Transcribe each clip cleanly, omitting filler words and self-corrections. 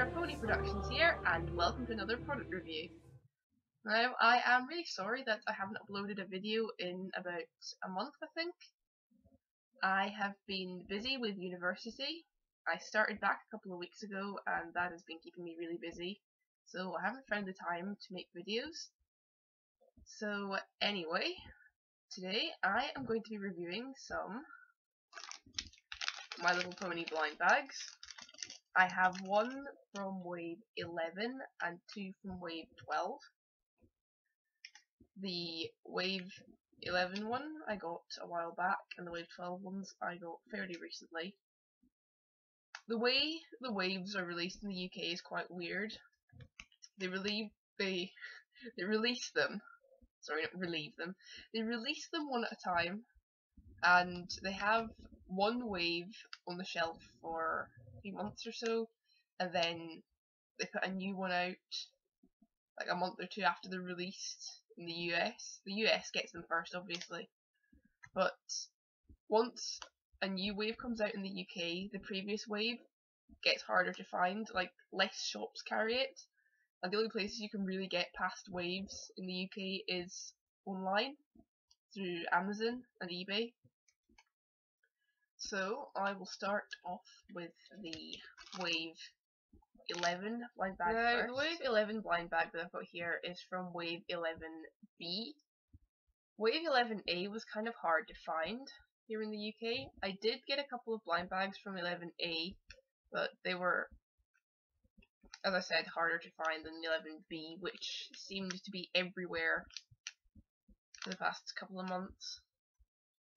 Pony Productions here, and welcome to another product review. Now, I am really sorry that I haven't uploaded a video in about a month, I think. I have been busy with university. I started back a couple of weeks ago, and that has been keeping me really busy, so I haven't found the time to make videos. So anyway, today I am going to be reviewing some My Little Pony blind bags. I have one from Wave 11 and two from Wave 12. The Wave 11 one I got a while back, and the Wave 12 ones I got fairly recently. The way the waves are released in the UK is quite weird. They release them one at a time, and they have one wave on the shelf for a few months or so, and then they put a new one out like a month or two after they're released in the US. The US gets them first, obviously, but once a new wave comes out in the UK, the previous wave gets harder to find. Like, less shops carry it, and the only places you can really get past waves in the UK is online through Amazon and eBay. So I will start off with the Wave 11 blind bag first. The Wave 11 blind bag that I've got here is from Wave 11B. Wave 11A was kind of hard to find here in the UK. I did get a couple of blind bags from 11A, but they were, as I said, harder to find than 11B, which seemed to be everywhere for the past couple of months.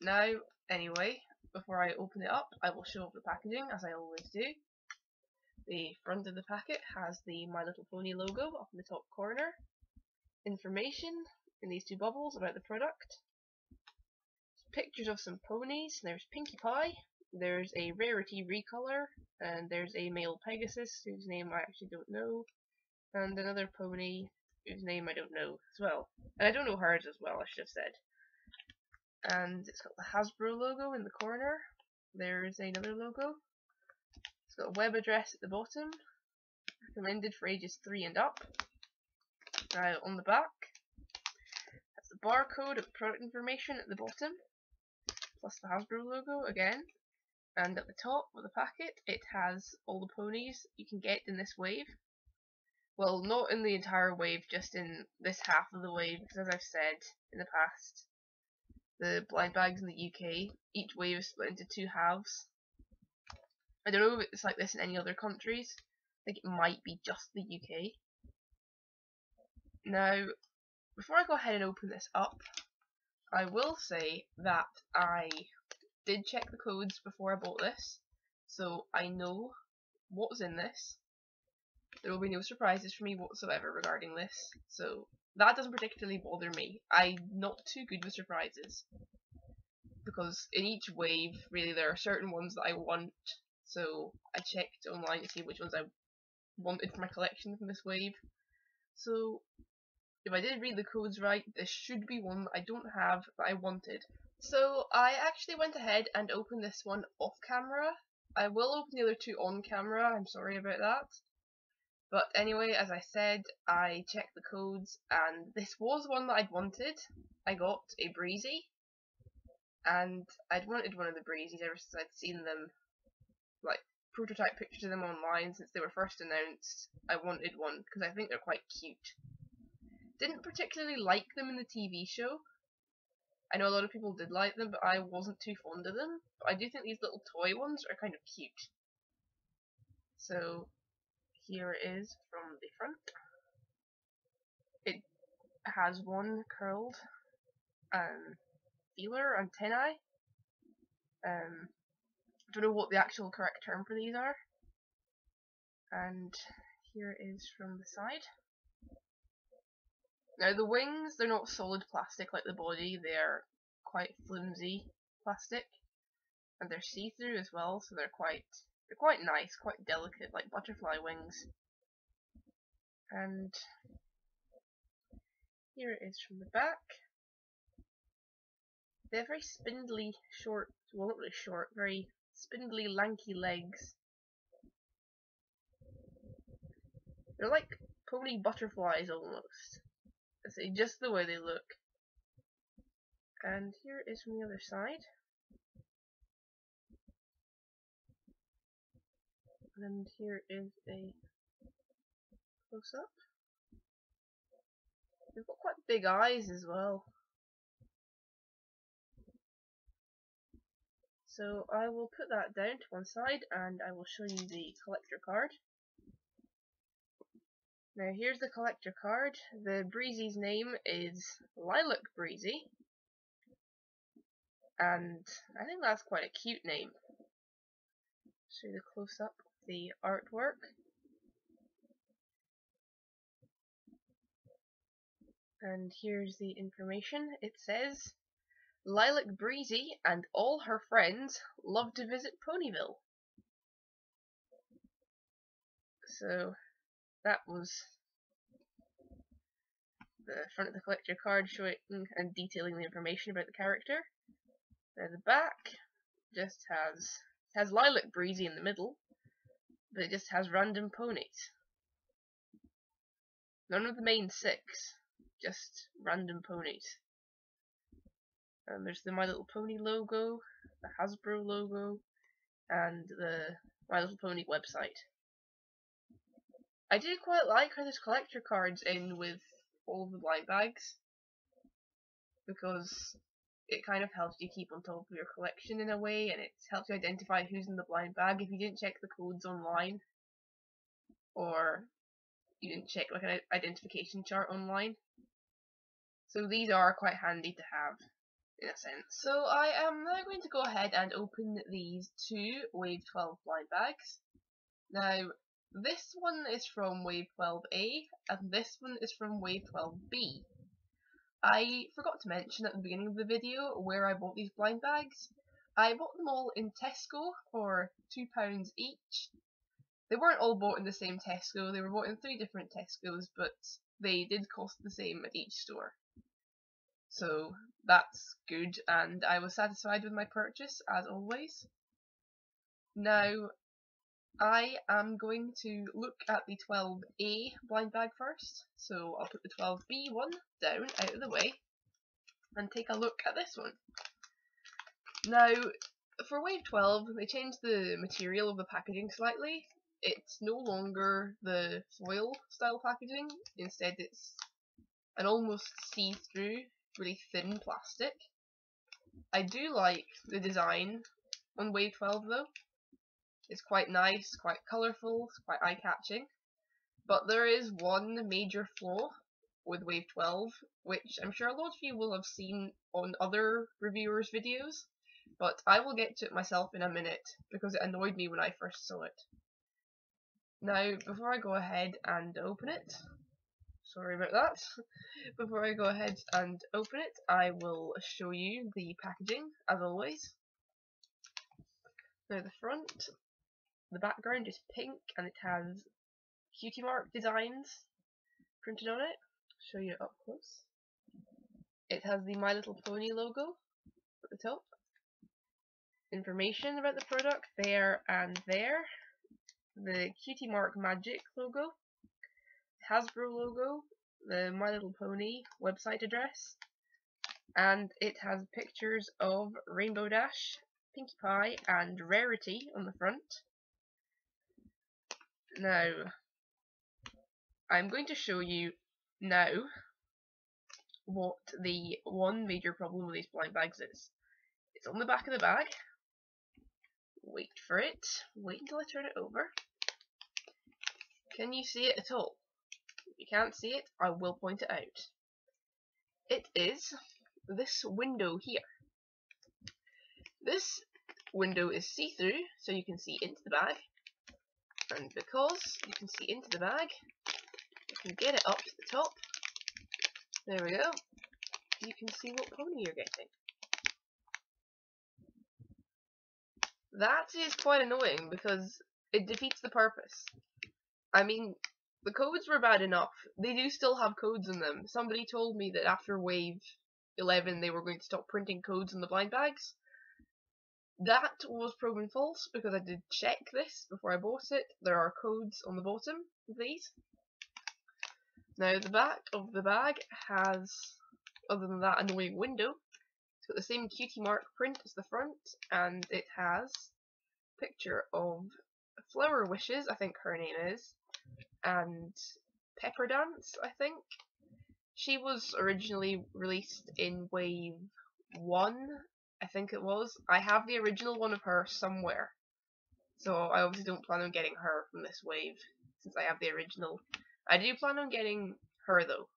Now, anyway, before I open it up, I will show off the packaging, as I always do. The front of the packet has the My Little Pony logo up in the top corner. Information in these two bubbles about the product. Pictures of some ponies. There's Pinkie Pie, there's a Rarity recolor, and there's a male Pegasus whose name I actually don't know, and another pony whose name I don't know as well. And I don't know hers as well, I should have said. And it's got the Hasbro logo in the corner. There's another logo. It's got a web address at the bottom. Recommended for ages 3 and up. Now on the back, that's the barcode of product information at the bottom, plus the Hasbro logo again. And at the top of the packet, it has all the ponies you can get in this wave. Well, not in the entire wave, just in this half of the wave, because as I've said in the past, the blind bags in the UK, each wave is split into two halves. I don't know if it's like this in any other countries. I think it might be just the UK. Now, before I go ahead and open this up, I will say that I did check the codes before I bought this, so I know what was in this. There will be no surprises for me whatsoever regarding this, so that doesn't particularly bother me. I'm not too good with surprises, because in each wave, really, there are certain ones that I want, so I checked online to see which ones I wanted for my collection from this wave. So if I did read the codes right, this should be one that I don't have that I wanted. So I actually went ahead and opened this one off camera. I will open the other two on camera, I'm sorry about that. But anyway, as I said, I checked the codes, and this was one that I'd wanted. I got a Breezy, and I'd wanted one of the Breezies ever since I'd seen them, like, prototype pictures of them online since they were first announced. I wanted one, because I think they're quite cute. Didn't particularly like them in the TV show. I know a lot of people did like them, but I wasn't too fond of them. But I do think these little toy ones are kind of cute. So here it is from the front. It has one curled feeler antennae. I don't know what the actual correct term for these are. And here it is from the side. Now the wings, they're not solid plastic like the body, they're quite flimsy plastic, and they're see-through as well, so they're quite nice, quite delicate, like butterfly wings. And here it is from the back. They have very spindly, short, well, not really short, very spindly, lanky legs. They're like pony butterflies almost. See, just the way they look. And here is from the other side. And here is a close-up. They've got quite big eyes as well. So I will put that down to one side and I will show you the collector card. Now here's the collector card. The Breezy's name is Lilac Breezy. And I think that's quite a cute name. Show you the close-up of the artwork. And here's the information. It says, Lilac Breezy and all her friends love to visit Ponyville. So that was the front of the collector card showing and detailing the information about the character. Now the back just has Lilac Breezy in the middle, but it just has random ponies. None of the main 6, just random ponies. And there's the My Little Pony logo, the Hasbro logo, and the My Little Pony website. I do quite like how there's collector cards in with all of the blind bags, because it kind of helps you keep on top of your collection in a way, and it helps you identify who's in the blind bag if you didn't check the codes online, or you didn't check like an identification chart online. So these are quite handy to have, in a sense. So I am now going to go ahead and open these 2 Wave 12 blind bags. Now, this one is from Wave 12A, and this one is from Wave 12B. I forgot to mention at the beginning of the video where I bought these blind bags. I bought them all in Tesco for £2 each. They weren't all bought in the same Tesco, they were bought in 3 different Tescos, but they did cost the same at each store. So that's good, and I was satisfied with my purchase, as always. Now, I am going to look at the 12A blind bag first, so I'll put the 12B one down out of the way and take a look at this one. Now, for Wave 12, they changed the material of the packaging slightly. It's no longer the foil style packaging, instead it's an almost see-through, really thin plastic. I do like the design on Wave 12 though. It's quite nice, quite colourful, it's quite eye-catching. But there is one major flaw with Wave 12, which I'm sure a lot of you will have seen on other reviewers' videos, but I will get to it myself in a minute, because it annoyed me when I first saw it. Now, before I go ahead and open it, sorry about that, before I go ahead and open it, I will show you the packaging, as always. Now the front, the background is pink and it has cutie mark designs printed on it. I'll show you it up close. It has the My Little Pony logo at the top. Information about the product there and there. The Cutie Mark Magic logo, Hasbro logo, the My Little Pony website address, and it has pictures of Rainbow Dash, Pinkie Pie, and Rarity on the front. Now, I'm going to show you now what the one major problem with these blind bags is. It's on the back of the bag. Wait for it. Wait until I turn it over. Can you see it at all? If you can't see it, I will point it out. It is this window here. This window is see-through, so you can see into the bag. And because you can see into the bag, you can get it up to the top. There we go. You can see what pony you're getting. That is quite annoying because it defeats the purpose. I mean, the codes were bad enough. They do still have codes in them. Somebody told me that after Wave 11 they were going to stop printing codes in the blind bags. That was proven false because I did check this before I bought it. There are codes on the bottom of these. Now the back of the bag has, other than that annoying window, it's got the same cutie mark print as the front, and it has a picture of Flower Wishes, I think her name is, and Pepper Dance, I think. She was originally released in Wave 1, I think it was. I have the original one of her somewhere, so I obviously don't plan on getting her from this wave, since I have the original. I do plan on getting her though,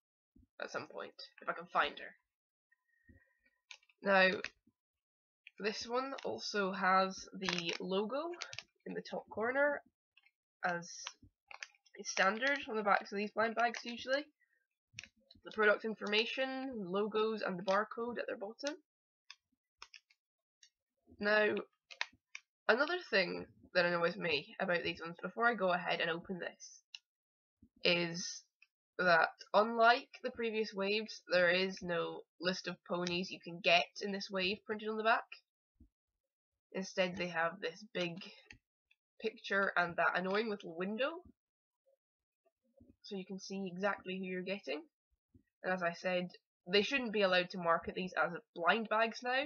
at some point, if I can find her. Now, this one also has the logo in the top corner, as is standard on the backs of these blind bags usually. The product information, logos, and the barcode at their bottom. Now, another thing that annoys me about these ones, before I go ahead and open this, is that unlike the previous waves, there is no list of ponies you can get in this wave printed on the back. Instead, they have this big picture and that annoying little window, so you can see exactly who you're getting. And as I said, they shouldn't be allowed to market these as blind bags now.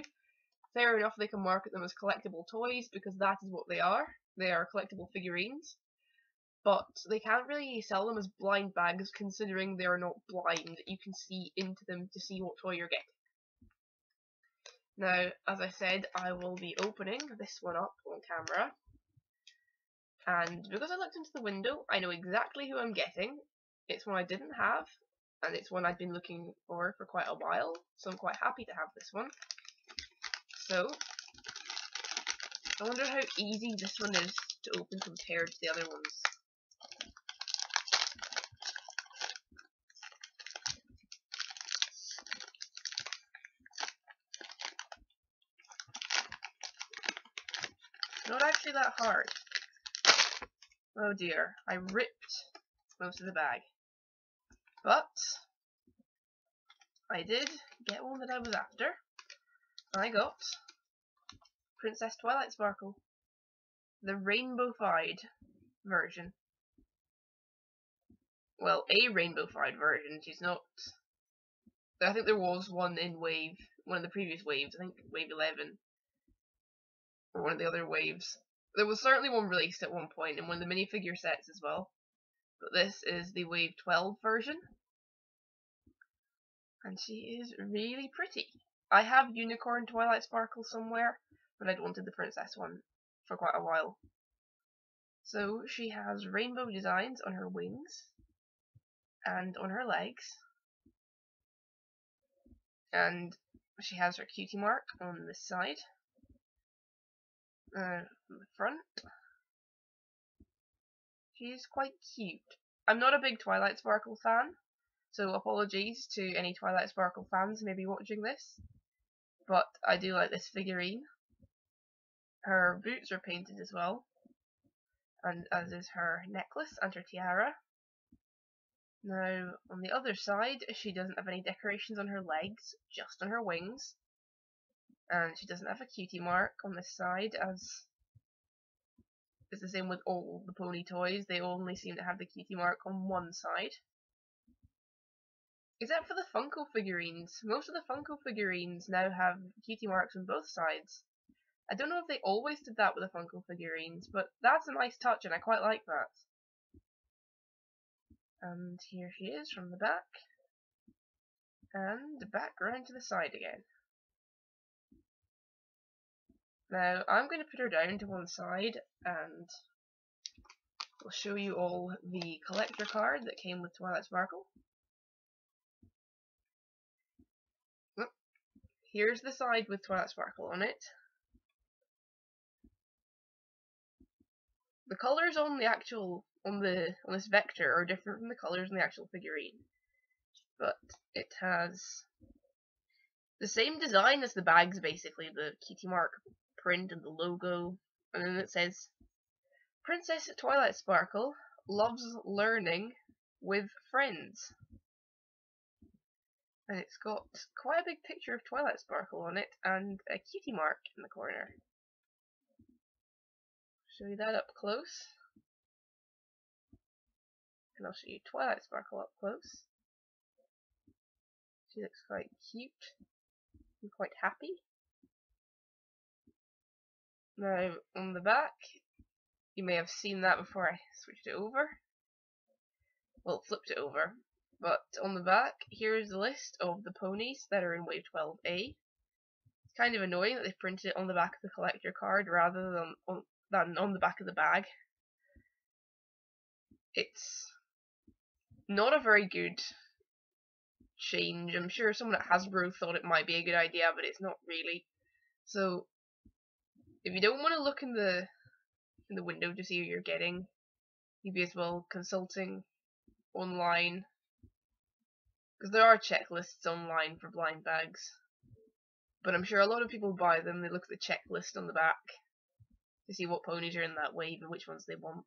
Fair enough, they can market them as collectible toys, because that is what they are. They are collectible figurines. But they can't really sell them as blind bags, considering they are not blind. You can see into them to see what toy you're getting. Now, as I said, I will be opening this one up on camera. And because I looked into the window, I know exactly who I'm getting. It's one I didn't have, and it's one I've been looking for quite a while, so I'm quite happy to have this one. So, I wonder how easy this one is to open compared to the other ones. Not actually that hard. Oh dear, I ripped most of the bag. But I did get one that I was after. I got Princess Twilight Sparkle, the rainbow-fied version. Well, a rainbow-fied version. She's not. I think there was one in one of the previous waves. I think Wave 11, or one of the other waves. There was certainly one released at one point in one of the minifigure sets as well. But this is the Wave 12 version. And she is really pretty. I have Unicorn Twilight Sparkle somewhere, but I'd wanted the Princess one for quite a while. So she has rainbow designs on her wings and on her legs. And she has her cutie mark on this side. On the front. She's quite cute. I'm not a big Twilight Sparkle fan, so apologies to any Twilight Sparkle fans maybe watching this. But I do like this figurine. Her boots are painted as well, and as is her necklace and her tiara. Now, on the other side, she doesn't have any decorations on her legs, just on her wings. And she doesn't have a cutie mark on this side, as it's the same with all the pony toys. They only seem to have the cutie mark on one side. Except for the Funko figurines. Most of the Funko figurines now have cutie marks on both sides. I don't know if they always did that with the Funko figurines, but that's a nice touch and I quite like that. And here she is from the back. And back round to the side again. Now, I'm going to put her down to one side and I'll show you all the collector card that came with Twilight Sparkle. Here's the side with Twilight Sparkle on it. The colours on the actual on this vector are different from the colours on the actual figurine, but it has the same design as the bags, basically, the cutie mark print and the logo, and then it says Princess Twilight Sparkle loves learning with friends. And it's got quite a big picture of Twilight Sparkle on it and a cutie mark in the corner. Show you that up close. And I'll show you Twilight Sparkle up close. She looks quite cute and quite happy. Now, on the back, you may have seen that before I switched it over. Well, flipped it over. But on the back, here's the list of the ponies that are in Wave 12A. It's kind of annoying that they printed it on the back of the collector card rather than on the back of the bag. It's not a very good change. I'm sure someone at Hasbro thought it might be a good idea, but it's not really. So, if you don't want to look in the window to see who you're getting, you'd be as well consulting online, because there are checklists online for blind bags, but I'm sure a lot of people buy them. They look at the checklist on the back to see what ponies are in that wave and which ones they want.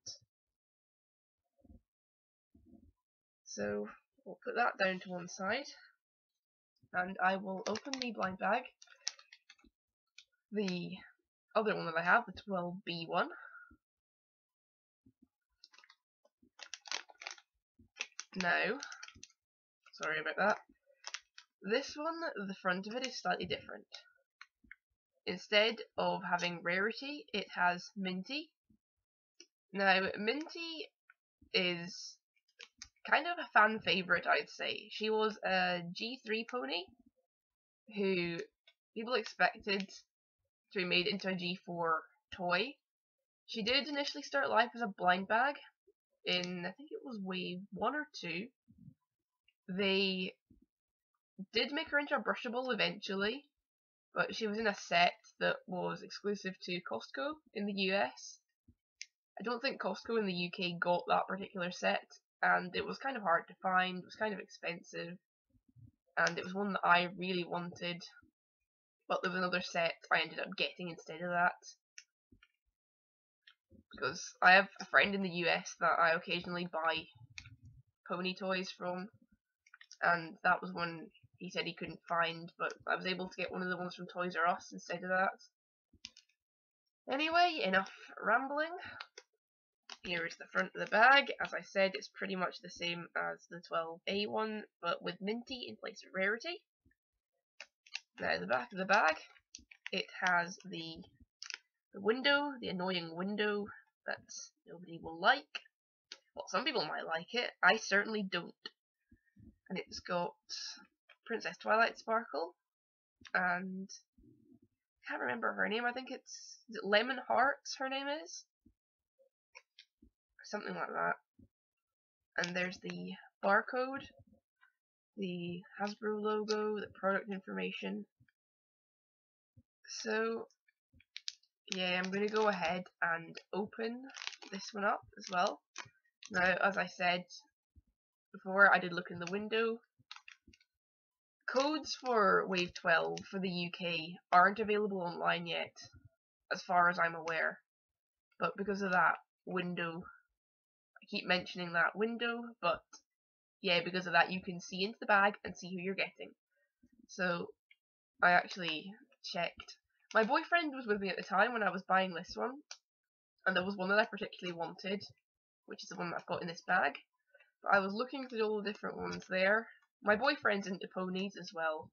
So we'll put that down to one side, and I will open the blind bag, the other one that I have, the 12B one. Now, sorry about that. This one, the front of it is slightly different. Instead of having rarity, it has Minty. Now, Minty is kind of a fan favourite, I'd say. She was a G3 pony who people expected to be made into a G4 toy. She did initially start life as a blind bag in, I think it was wave 1 or 2. They did make her into a brushable eventually, but she was in a set that was exclusive to Costco in the US. I don't think Costco in the UK got that particular set, and it was kind of hard to find, it was kind of expensive, and it was one that I really wanted, but there was another set I ended up getting instead of that. Because I have a friend in the US that I occasionally buy pony toys from, and that was one he said he couldn't find, but I was able to get one of the ones from Toys R Us instead of that. Anyway, enough rambling. Here is the front of the bag. As I said, it's pretty much the same as the 12A one, but with Minty in place of rarity. Now, the back of the bag, it has the window, the annoying window that nobody will like. Well, some people might like it. I certainly don't. And it's got Princess Twilight Sparkle, and I can't remember her name. I think is it Lemon Hearts her name is? Or something like that. And there's the barcode, the Hasbro logo, the product information. So, yeah, I'm going to go ahead and open this one up as well. Now, as I said before, I did look in the window. Codes for Wave 12 for the UK aren't available online yet, as far as I'm aware. But because of that window, I keep mentioning that window, but yeah, because of that you can see into the bag and see who you're getting. So, I actually checked. My boyfriend was with me at the time when I was buying this one, and there was one that I particularly wanted, which is the one that I've got in this bag. But I was looking through all the different ones there. My boyfriend's into ponies as well,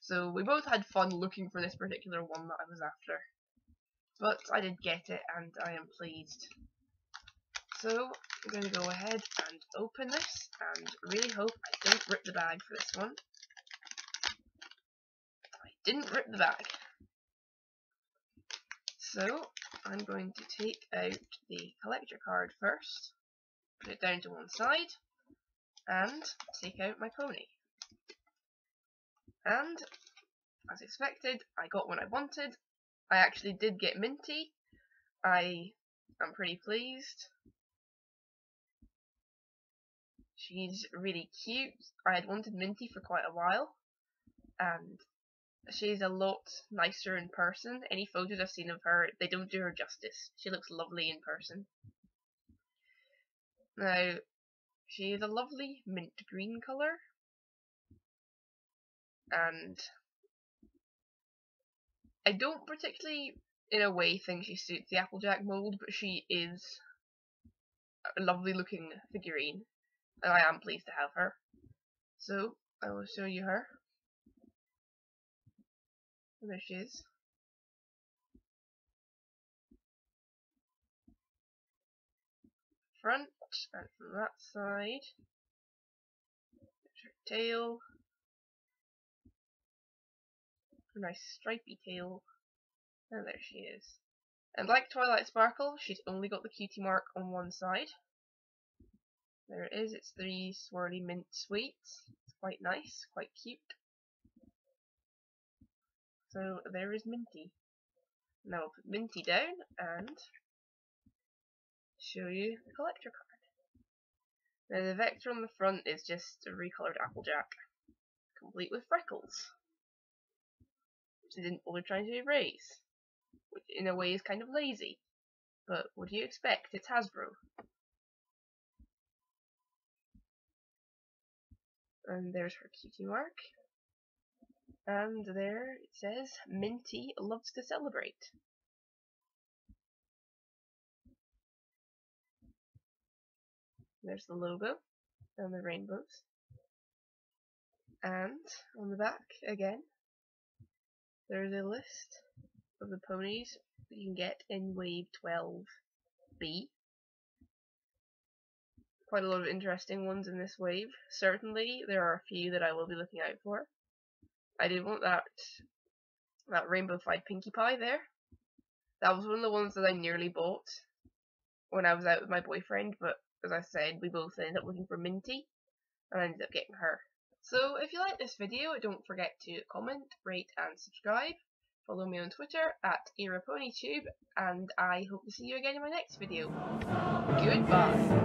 so we both had fun looking for this particular one that I was after. But I did get it, and I am pleased. So, I'm going to go ahead and open this, and really hope I don't rip the bag for this one. I didn't rip the bag. So, I'm going to take out the collector card first, put it down to one side, and take out my pony. And, as expected, I got what I wanted. I actually did get Minty. I am pretty pleased. She's really cute. I had wanted Minty for quite a while, and she's a lot nicer in person. Any photos I've seen of her, they don't do her justice. She looks lovely in person. Now, she is a lovely mint green colour, and I don't particularly, in a way, think she suits the Applejack mould, but she is a lovely looking figurine. and I am pleased to have her. So I will show you her. And there she is. Front, and from that side, there's her tail. A nice stripy tail. And there she is. And like Twilight Sparkle, she's only got the cutie mark on one side. There it is, it's 3 swirly mint sweets. It's quite nice, quite cute. So there is Minty. Now I'll put Minty down and show you the collector card. Now the vector on the front is just a recoloured Applejack, complete with freckles, which they didn't bother trying to erase, which in a way is kind of lazy, but what do you expect, it's Hasbro. And there's her cutie mark, and there it says, Minty loves to celebrate. There's the logo and the rainbows. And on the back, again, there's a list of the ponies that you can get in Wave 12B. Quite a lot of interesting ones in this wave. Certainly, there are a few that I will be looking out for. I did want that rainbow-fied Pinkie Pie there. That was one of the ones that I nearly bought when I was out with my boyfriend, but as I said, we both ended up looking for Minty, and I ended up getting her. So if you like this video, don't forget to comment, rate and subscribe. Follow me on Twitter at EraPonyTube, and I hope to see you again in my next video. Goodbye!